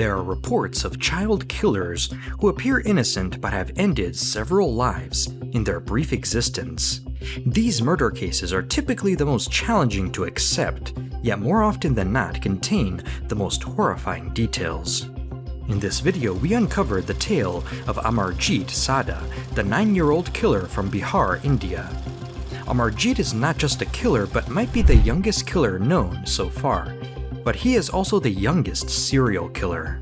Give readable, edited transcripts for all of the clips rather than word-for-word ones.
There are reports of child killers who appear innocent but have ended several lives in their brief existence. These murder cases are typically the most challenging to accept, yet more often than not contain the most horrifying details. In this video, we uncover the tale of Amarjeet Sada, the 9-year-old killer from Bihar, India. Amarjeet is not just a killer but might be the youngest killer known so far, but he is also the youngest serial killer.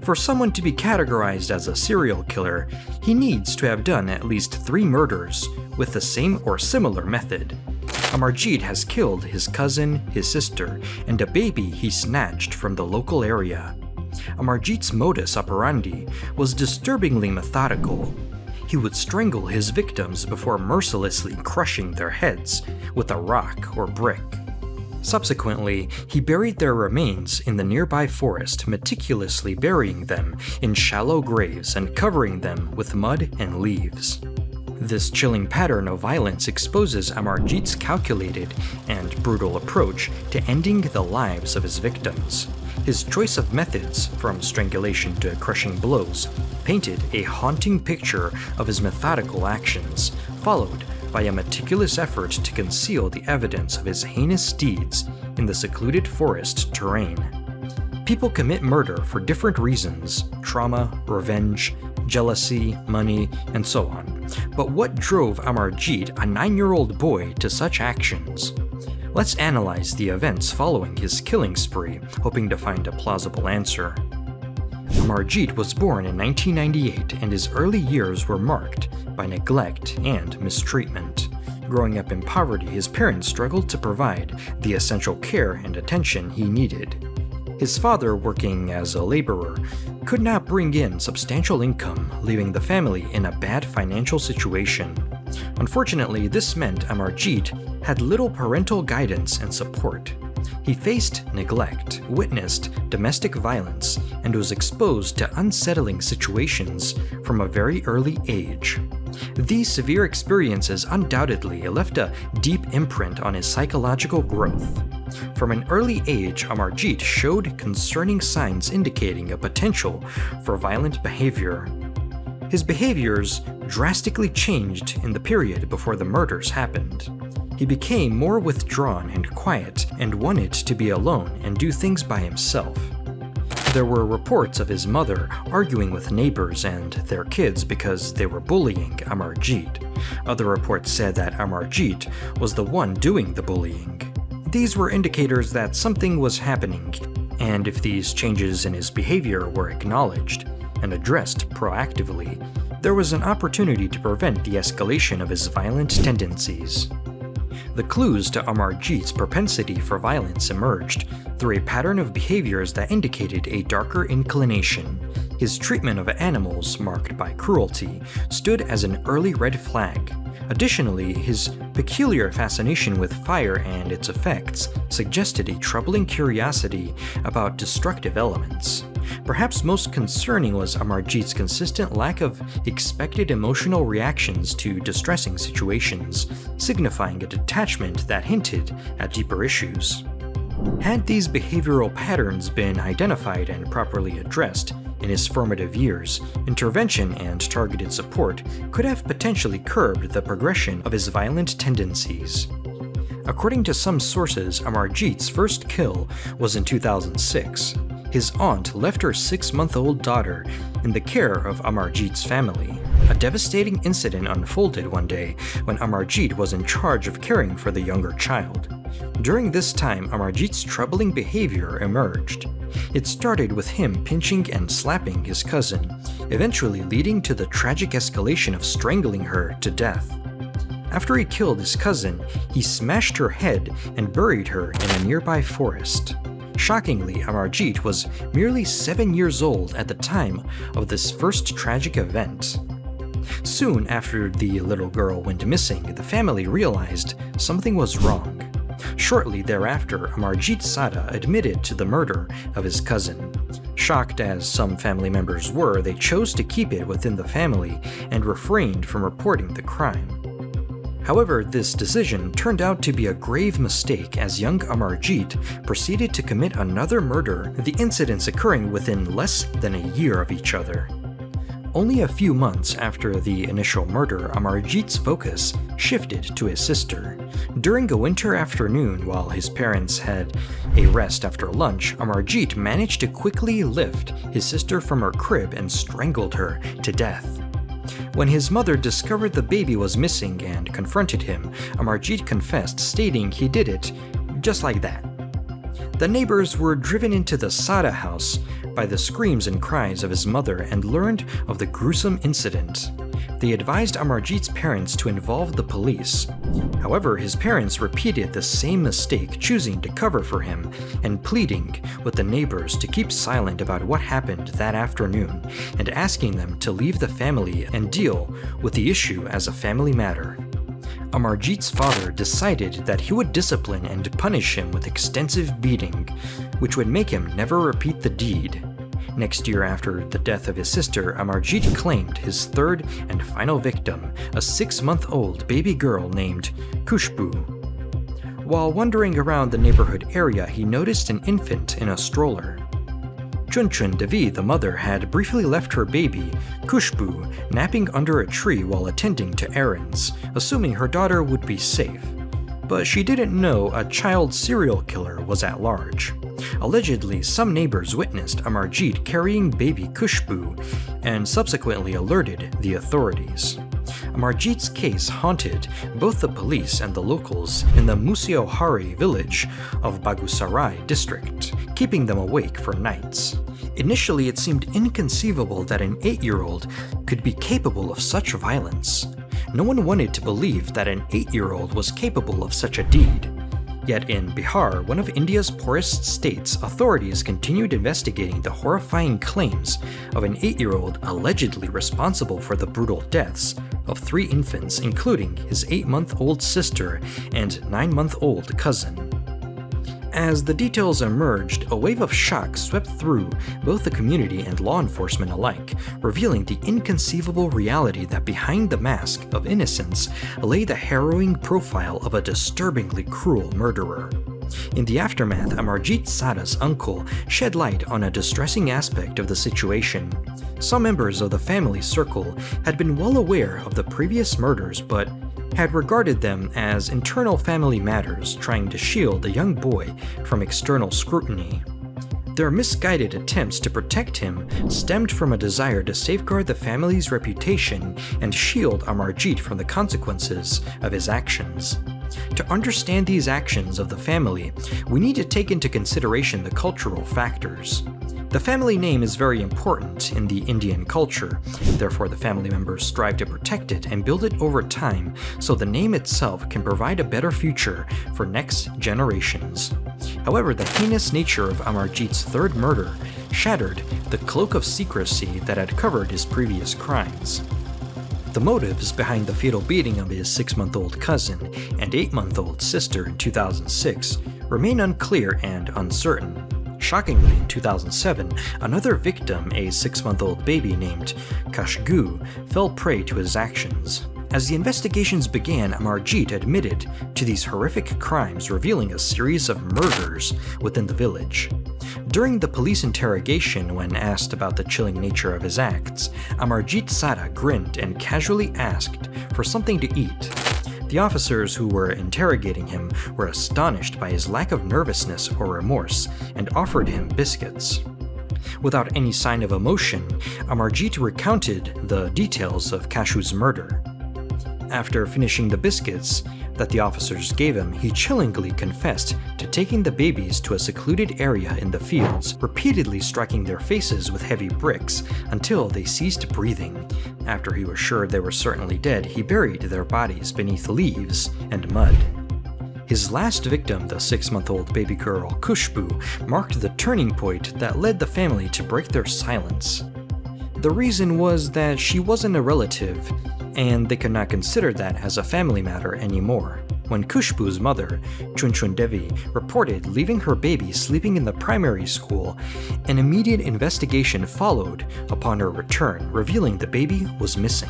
For someone to be categorized as a serial killer, he needs to have done at least 3 murders with the same or similar method. Amarjeet has killed his cousin, his sister, and a baby he snatched from the local area. Amarjeet's modus operandi was disturbingly methodical. He would strangle his victims before mercilessly crushing their heads with a rock or brick. Subsequently, he buried their remains in the nearby forest, meticulously burying them in shallow graves and covering them with mud and leaves. This chilling pattern of violence exposes Amarjeet's calculated and brutal approach to ending the lives of his victims. His choice of methods, from strangulation to crushing blows, painted a haunting picture of his methodical actions, followed by a meticulous effort to conceal the evidence of his heinous deeds in the secluded forest terrain. People commit murder for different reasons: trauma, revenge, jealousy, money, and so on. But what drove Amarjeet, a 9-year-old boy, to such actions? Let's analyze the events following his killing spree, hoping to find a plausible answer. Amarjeet was born in 1998, and his early years were marked by neglect and mistreatment. Growing up in poverty, his parents struggled to provide the essential care and attention he needed. His father, working as a laborer, could not bring in substantial income, leaving the family in a bad financial situation. Unfortunately, this meant Amarjeet had little parental guidance and support. He faced neglect, witnessed domestic violence, and was exposed to unsettling situations from a very early age. These severe experiences undoubtedly left a deep imprint on his psychological growth. From an early age, Amarjeet showed concerning signs indicating a potential for violent behavior. His behaviors drastically changed in the period before the murders happened. He became more withdrawn and quiet and wanted to be alone and do things by himself. There were reports of his mother arguing with neighbors and their kids because they were bullying Amarjeet. Other reports said that Amarjeet was the one doing the bullying. These were indicators that something was happening, and if these changes in his behavior were acknowledged and addressed proactively, there was an opportunity to prevent the escalation of his violent tendencies. The clues to Amarjeet's propensity for violence emerged through a pattern of behaviors that indicated a darker inclination. His treatment of animals, marked by cruelty, stood as an early red flag. Additionally, his peculiar fascination with fire and its effects suggested a troubling curiosity about destructive elements. Perhaps most concerning was Amarjeet's consistent lack of expected emotional reactions to distressing situations, signifying a detachment that hinted at deeper issues. Had these behavioral patterns been identified and properly addressed in his formative years, intervention and targeted support could have potentially curbed the progression of his violent tendencies. According to some sources, Amarjeet's first kill was in 2006. His aunt left her 6-month-old daughter in the care of Amarjeet's family. A devastating incident unfolded one day when Amarjeet was in charge of caring for the younger child. During this time, Amarjeet's troubling behavior emerged. It started with him pinching and slapping his cousin, eventually leading to the tragic escalation of strangling her to death. After he killed his cousin, he smashed her head and buried her in a nearby forest. Shockingly, Amarjeet was merely 7 years old at the time of this first tragic event. Soon after the little girl went missing, the family realized something was wrong. Shortly thereafter, Amarjeet Sada admitted to the murder of his cousin. Shocked as some family members were, they chose to keep it within the family and refrained from reporting the crime. However, this decision turned out to be a grave mistake as young Amarjeet proceeded to commit another murder, the incidents occurring within less than a year of each other. Only a few months after the initial murder, Amarjeet's focus shifted to his sister. During a winter afternoon, while his parents had a rest after lunch, Amarjeet managed to quickly lift his sister from her crib and strangled her to death. When his mother discovered the baby was missing and confronted him, Amarjeet confessed, stating he did it just like that. The neighbors were driven into the Sada house by the screams and cries of his mother and learned of the gruesome incident. They advised Amarjeet's parents to involve the police. However, his parents repeated the same mistake, choosing to cover for him and pleading with the neighbors to keep silent about what happened that afternoon and asking them to leave the family and deal with the issue as a family matter. Amarjeet's father decided that he would discipline and punish him with extensive beating, which would make him never repeat the deed. Next year, after the death of his sister, Amarjeet claimed his third and final victim, a 6-month-old baby girl named Khushbu. While wandering around the neighborhood area, he noticed an infant in a stroller. Chunchun Devi, the mother, had briefly left her baby, Khushbu, napping under a tree while attending to errands, assuming her daughter would be safe. But she didn't know a child serial killer was at large. Allegedly, some neighbors witnessed Amarjeet carrying baby Khushbu and subsequently alerted the authorities. Amarjeet's case haunted both the police and the locals in the Musiohari village of Bagusarai district, keeping them awake for nights. Initially, it seemed inconceivable that an 8-year-old could be capable of such violence. No one wanted to believe that an 8-year-old was capable of such a deed. Yet in Bihar, one of India's poorest states, authorities continued investigating the horrifying claims of an 8-year-old allegedly responsible for the brutal deaths of 3 infants, including his 8-month-old sister and 9-month-old cousin. As the details emerged, a wave of shock swept through both the community and law enforcement alike, revealing the inconceivable reality that behind the mask of innocence lay the harrowing profile of a disturbingly cruel murderer. In the aftermath, Amarjeet Sada's uncle shed light on a distressing aspect of the situation. Some members of the family circle had been well aware of the previous murders but had regarded them as internal family matters, trying to shield the young boy from external scrutiny. Their misguided attempts to protect him stemmed from a desire to safeguard the family's reputation and shield Amarjeet from the consequences of his actions. To understand these actions of the family, we need to take into consideration the cultural factors. The family name is very important in the Indian culture, therefore the family members strive to protect it and build it over time so the name itself can provide a better future for next generations. However, the heinous nature of Amarjeet's third murder shattered the cloak of secrecy that had covered his previous crimes. The motives behind the fatal beating of his 6-month-old cousin and 8-month-old sister in 2006 remain unclear and uncertain. Shockingly, in 2007, another victim, a 6-month-old baby named Khushbu, fell prey to his actions. As the investigations began, Amarjeet admitted to these horrific crimes, revealing a series of murders within the village. During the police interrogation, when asked about the chilling nature of his acts, Amarjeet Sada grinned and casually asked for something to eat. The officers who were interrogating him were astonished by his lack of nervousness or remorse and offered him biscuits. Without any sign of emotion, Amarjeet recounted the details of Khushbu's murder. After finishing the biscuits that the officers gave him, he chillingly confessed to taking the babies to a secluded area in the fields, repeatedly striking their faces with heavy bricks until they ceased breathing. After he was sure they were certainly dead, he buried their bodies beneath leaves and mud. His last victim, the 6-month-old baby girl, Khushbu, marked the turning point that led the family to break their silence. The reason was that she wasn't a relative, and they could not consider that as a family matter anymore. When Khushbu's mother, Chunchun Devi, reported leaving her baby sleeping in the primary school, an immediate investigation followed upon her return, revealing the baby was missing.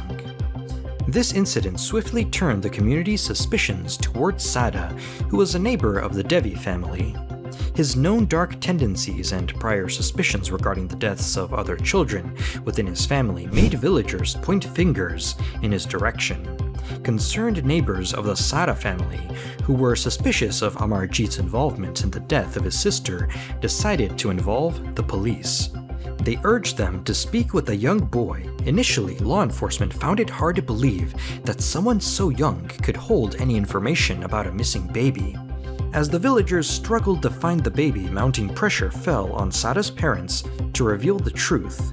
This incident swiftly turned the community's suspicions towards Sada, who was a neighbor of the Devi family. His known dark tendencies and prior suspicions regarding the deaths of other children within his family made villagers point fingers in his direction. Concerned neighbors of the Sada family, who were suspicious of Amarjeet's involvement in the death of his sister, decided to involve the police. They urged them to speak with the young boy. Initially, law enforcement found it hard to believe that someone so young could hold any information about a missing baby. As the villagers struggled to find the baby, mounting pressure fell on Sada's parents to reveal the truth.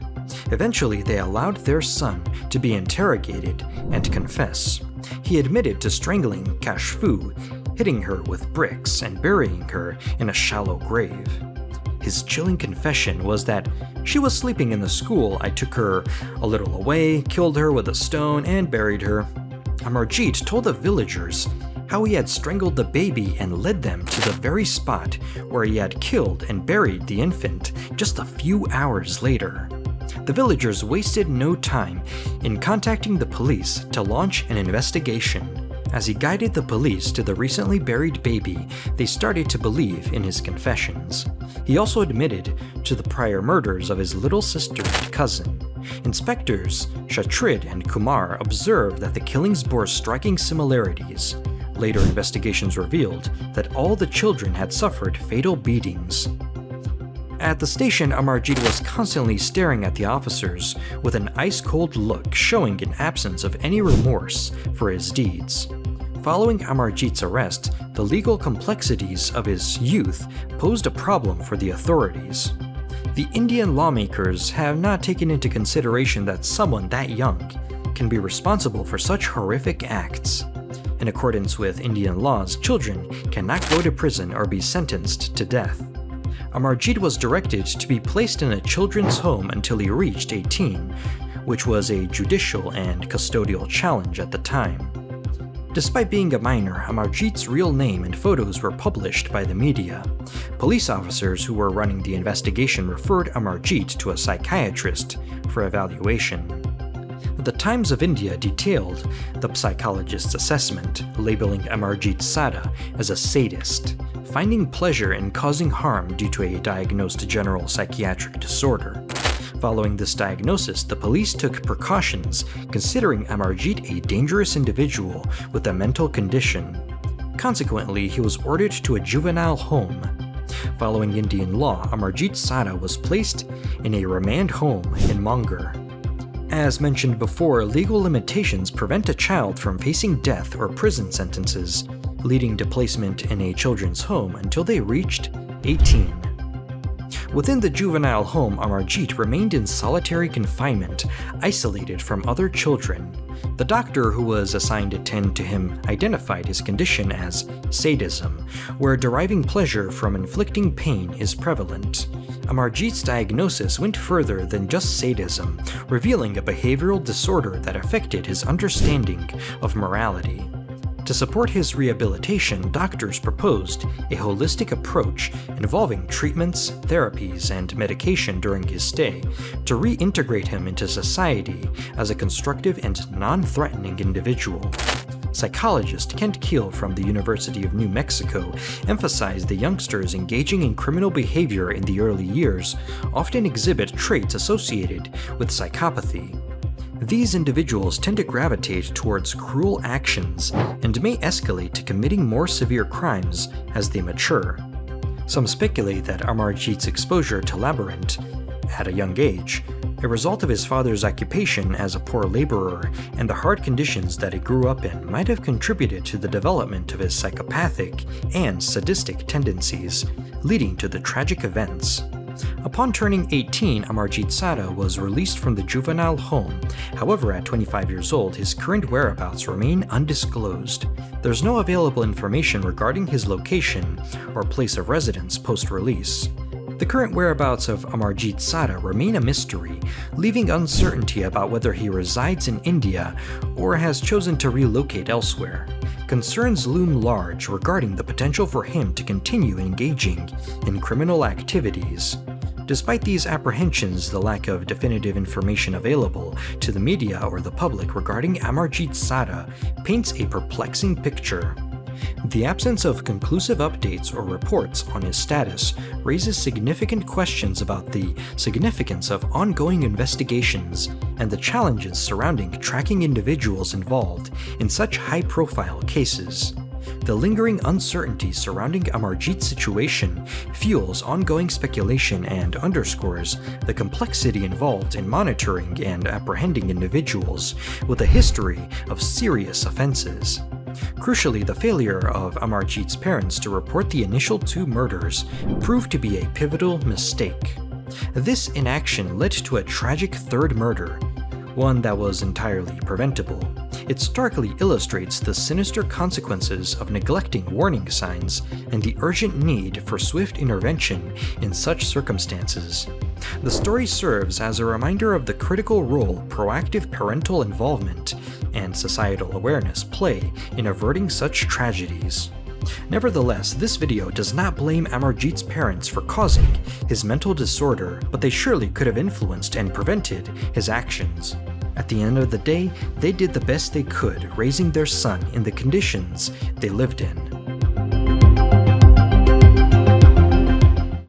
Eventually, they allowed their son to be interrogated and confess. He admitted to strangling Kashfu, hitting her with bricks, and burying her in a shallow grave. His chilling confession was that she was sleeping in the school. I took her a little away, killed her with a stone, and buried her. Amarjeet told the villagers how he had strangled the baby and led them to the very spot where he had killed and buried the infant just a few hours later. The villagers wasted no time in contacting the police to launch an investigation. As he guided the police to the recently buried baby, they started to believe in his confessions. He also admitted to the prior murders of his little sister and cousin. Inspectors Shatrid and Kumar observed that the killings bore striking similarities. Later investigations revealed that all the children had suffered fatal beatings. At the station, Amarjeet was constantly staring at the officers with an ice-cold look, showing an absence of any remorse for his deeds. Following Amarjeet's arrest, the legal complexities of his youth posed a problem for the authorities. The Indian lawmakers have not taken into consideration that someone that young can be responsible for such horrific acts. In accordance with Indian laws, children cannot go to prison or be sentenced to death. Amarjeet was directed to be placed in a children's home until he reached 18, which was a judicial and custodial challenge at the time. Despite being a minor, Amarjeet's real name and photos were published by the media. Police officers who were running the investigation referred Amarjeet to a psychiatrist for evaluation. The Times of India detailed the psychologist's assessment, labeling Amarjeet Sada as a sadist, finding pleasure in causing harm due to a diagnosed general psychiatric disorder. Following this diagnosis, the police took precautions, considering Amarjeet a dangerous individual with a mental condition. Consequently, he was ordered to a juvenile home. Following Indian law, Amarjeet Sada was placed in a remand home in Mangar. As mentioned before, legal limitations prevent a child from facing death or prison sentences, leading to placement in a children's home until they reached 18. Within the juvenile home, Amarjeet remained in solitary confinement, isolated from other children. The doctor who was assigned to tend to him identified his condition as sadism, where deriving pleasure from inflicting pain is prevalent. Amarjeet's diagnosis went further than just sadism, revealing a behavioral disorder that affected his understanding of morality. To support his rehabilitation, doctors proposed a holistic approach involving treatments, therapies, and medication during his stay to reintegrate him into society as a constructive and non-threatening individual. Psychologist Kent Keel from the University of New Mexico emphasized the youngsters engaging in criminal behavior in the early years often exhibit traits associated with psychopathy. These individuals tend to gravitate towards cruel actions and may escalate to committing more severe crimes as they mature. Some speculate that Amarjeet's exposure to labyrinth at a young age, a result of his father's occupation as a poor laborer and the hard conditions that he grew up in, might have contributed to the development of his psychopathic and sadistic tendencies, leading to the tragic events. Upon turning 18, Amarjeet Sada was released from the juvenile home. However, at 25 years old, his current whereabouts remain undisclosed. There's no available information regarding his location or place of residence post-release. The current whereabouts of Amarjeet Sada remain a mystery, leaving uncertainty about whether he resides in India or has chosen to relocate elsewhere. Concerns loom large regarding the potential for him to continue engaging in criminal activities. Despite these apprehensions, the lack of definitive information available to the media or the public regarding Amarjeet Sada paints a perplexing picture. The absence of conclusive updates or reports on his status raises significant questions about the significance of ongoing investigations and the challenges surrounding tracking individuals involved in such high-profile cases. The lingering uncertainty surrounding Amarjeet's situation fuels ongoing speculation and underscores the complexity involved in monitoring and apprehending individuals with a history of serious offenses. Crucially, the failure of Amarjeet's parents to report the initial 2 murders proved to be a pivotal mistake. This inaction led to a tragic 3rd murder, one that was entirely preventable. It starkly illustrates the sinister consequences of neglecting warning signs and the urgent need for swift intervention in such circumstances. The story serves as a reminder of the critical role proactive parental involvement and societal awareness play in averting such tragedies. Nevertheless, this video does not blame Amarjeet's parents for causing his mental disorder, but they surely could have influenced and prevented his actions. At the end of the day, they did the best they could raising their son in the conditions they lived in.